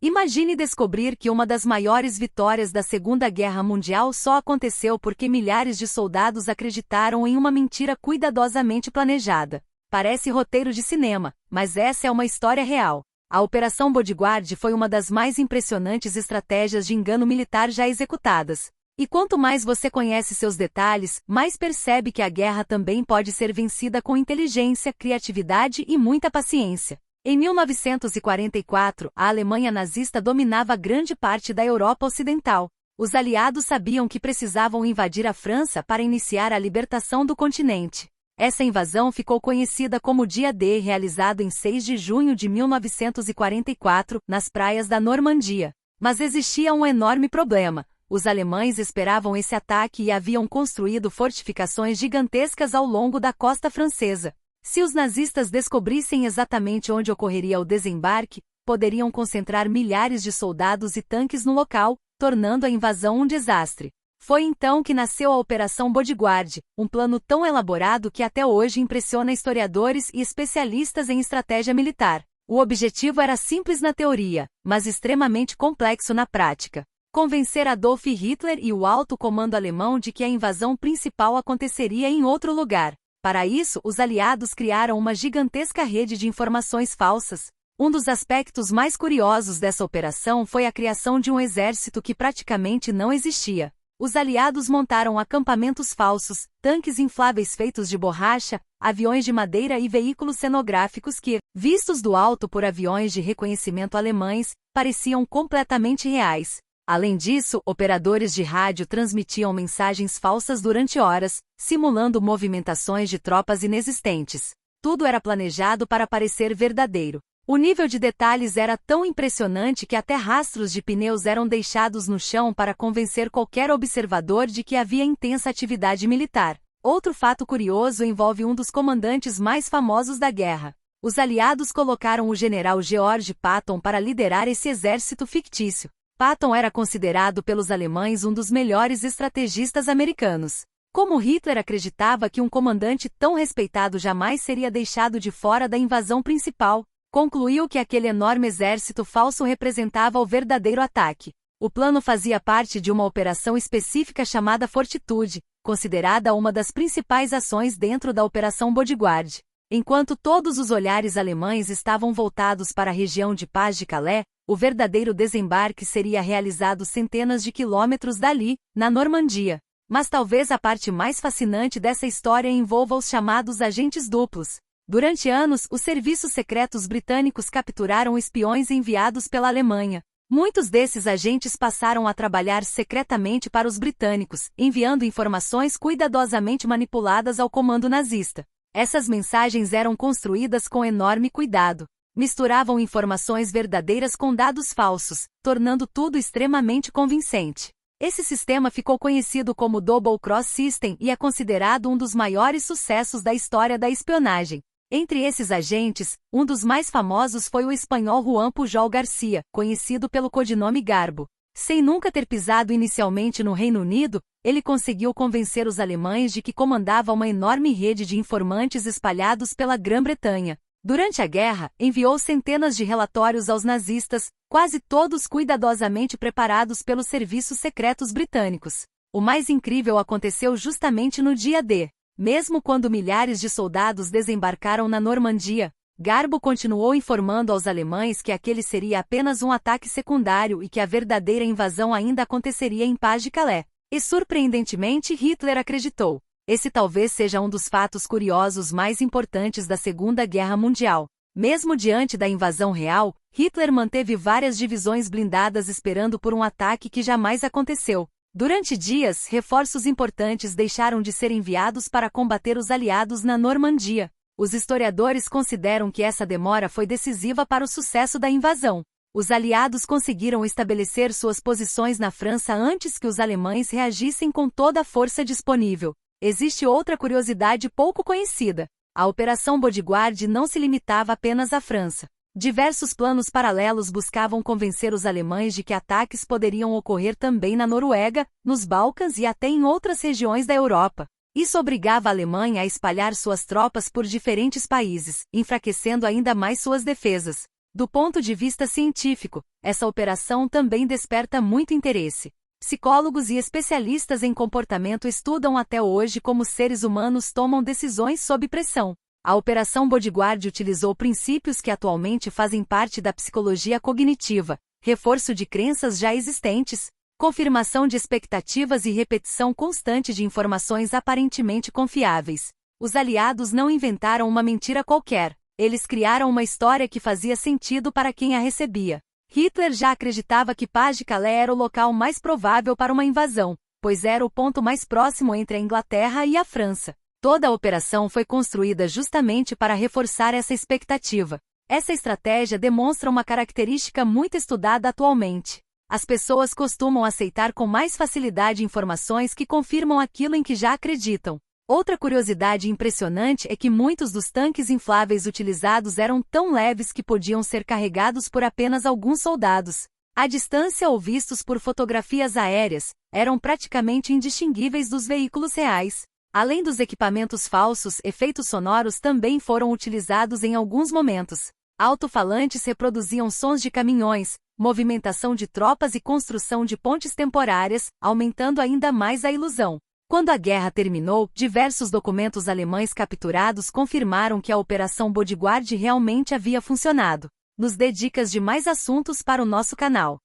Imagine descobrir que uma das maiores vitórias da Segunda Guerra Mundial só aconteceu porque milhares de soldados acreditaram em uma mentira cuidadosamente planejada. Parece roteiro de cinema, mas essa é uma história real. A Operação Bodyguard foi uma das mais impressionantes estratégias de engano militar já executadas. E quanto mais você conhece seus detalhes, mais percebe que a guerra também pode ser vencida com inteligência, criatividade e muita paciência. Em 1944, a Alemanha nazista dominava grande parte da Europa Ocidental. Os aliados sabiam que precisavam invadir a França para iniciar a libertação do continente. Essa invasão ficou conhecida como Dia D, realizado em 6 de junho de 1944, nas praias da Normandia. Mas existia um enorme problema. Os alemães esperavam esse ataque e haviam construído fortificações gigantescas ao longo da costa francesa. Se os nazistas descobrissem exatamente onde ocorreria o desembarque, poderiam concentrar milhares de soldados e tanques no local, tornando a invasão um desastre. Foi então que nasceu a Operação Bodyguard, um plano tão elaborado que até hoje impressiona historiadores e especialistas em estratégia militar. O objetivo era simples na teoria, mas extremamente complexo na prática. Convencer Adolf Hitler e o alto comando alemão de que a invasão principal aconteceria em outro lugar. Para isso, os aliados criaram uma gigantesca rede de informações falsas. Um dos aspectos mais curiosos dessa operação foi a criação de um exército que praticamente não existia. Os aliados montaram acampamentos falsos, tanques infláveis feitos de borracha, aviões de madeira e veículos cenográficos que, vistos do alto por aviões de reconhecimento alemães, pareciam completamente reais. Além disso, operadores de rádio transmitiam mensagens falsas durante horas, simulando movimentações de tropas inexistentes. Tudo era planejado para parecer verdadeiro. O nível de detalhes era tão impressionante que até rastros de pneus eram deixados no chão para convencer qualquer observador de que havia intensa atividade militar. Outro fato curioso envolve um dos comandantes mais famosos da guerra. Os aliados colocaram o general George Patton para liderar esse exército fictício. Patton era considerado pelos alemães um dos melhores estrategistas americanos. Como Hitler acreditava que um comandante tão respeitado jamais seria deixado de fora da invasão principal, concluiu que aquele enorme exército falso representava o verdadeiro ataque. O plano fazia parte de uma operação específica chamada Fortitude, considerada uma das principais ações dentro da Operação Bodyguard. Enquanto todos os olhares alemães estavam voltados para a região de Pas de Calais, o verdadeiro desembarque seria realizado centenas de quilômetros dali, na Normandia. Mas talvez a parte mais fascinante dessa história envolva os chamados agentes duplos. Durante anos, os serviços secretos britânicos capturaram espiões enviados pela Alemanha. Muitos desses agentes passaram a trabalhar secretamente para os britânicos, enviando informações cuidadosamente manipuladas ao comando nazista. Essas mensagens eram construídas com enorme cuidado. Misturavam informações verdadeiras com dados falsos, tornando tudo extremamente convincente. Esse sistema ficou conhecido como Double Cross System e é considerado um dos maiores sucessos da história da espionagem. Entre esses agentes, um dos mais famosos foi o espanhol Juan Pujol Garcia, conhecido pelo codinome Garbo. Sem nunca ter pisado inicialmente no Reino Unido, ele conseguiu convencer os alemães de que comandava uma enorme rede de informantes espalhados pela Grã-Bretanha. Durante a guerra, enviou centenas de relatórios aos nazistas, quase todos cuidadosamente preparados pelos serviços secretos britânicos. O mais incrível aconteceu justamente no dia D. Mesmo quando milhares de soldados desembarcaram na Normandia, Garbo continuou informando aos alemães que aquele seria apenas um ataque secundário e que a verdadeira invasão ainda aconteceria em Pas de Calais. E surpreendentemente Hitler acreditou. Esse talvez seja um dos fatos curiosos mais importantes da Segunda Guerra Mundial. Mesmo diante da invasão real, Hitler manteve várias divisões blindadas esperando por um ataque que jamais aconteceu. Durante dias, reforços importantes deixaram de ser enviados para combater os aliados na Normandia. Os historiadores consideram que essa demora foi decisiva para o sucesso da invasão. Os aliados conseguiram estabelecer suas posições na França antes que os alemães reagissem com toda a força disponível. Existe outra curiosidade pouco conhecida. A Operação Bodyguard não se limitava apenas à França. Diversos planos paralelos buscavam convencer os alemães de que ataques poderiam ocorrer também na Noruega, nos Balcãs e até em outras regiões da Europa. Isso obrigava a Alemanha a espalhar suas tropas por diferentes países, enfraquecendo ainda mais suas defesas. Do ponto de vista científico, essa operação também desperta muito interesse. Psicólogos e especialistas em comportamento estudam até hoje como seres humanos tomam decisões sob pressão. A Operação Bodyguard utilizou princípios que atualmente fazem parte da psicologia cognitiva, reforço de crenças já existentes, confirmação de expectativas e repetição constante de informações aparentemente confiáveis. Os aliados não inventaram uma mentira qualquer, eles criaram uma história que fazia sentido para quem a recebia. Hitler já acreditava que Pas-de-Calais era o local mais provável para uma invasão, pois era o ponto mais próximo entre a Inglaterra e a França. Toda a operação foi construída justamente para reforçar essa expectativa. Essa estratégia demonstra uma característica muito estudada atualmente. As pessoas costumam aceitar com mais facilidade informações que confirmam aquilo em que já acreditam. Outra curiosidade impressionante é que muitos dos tanques infláveis utilizados eram tão leves que podiam ser carregados por apenas alguns soldados. À distância ou vistos por fotografias aéreas, eram praticamente indistinguíveis dos veículos reais. Além dos equipamentos falsos, efeitos sonoros também foram utilizados em alguns momentos. Alto-falantes reproduziam sons de caminhões, movimentação de tropas e construção de pontes temporárias, aumentando ainda mais a ilusão. Quando a guerra terminou, diversos documentos alemães capturados confirmaram que a Operação Bodyguard realmente havia funcionado. Nos dê dicas de mais assuntos para o nosso canal.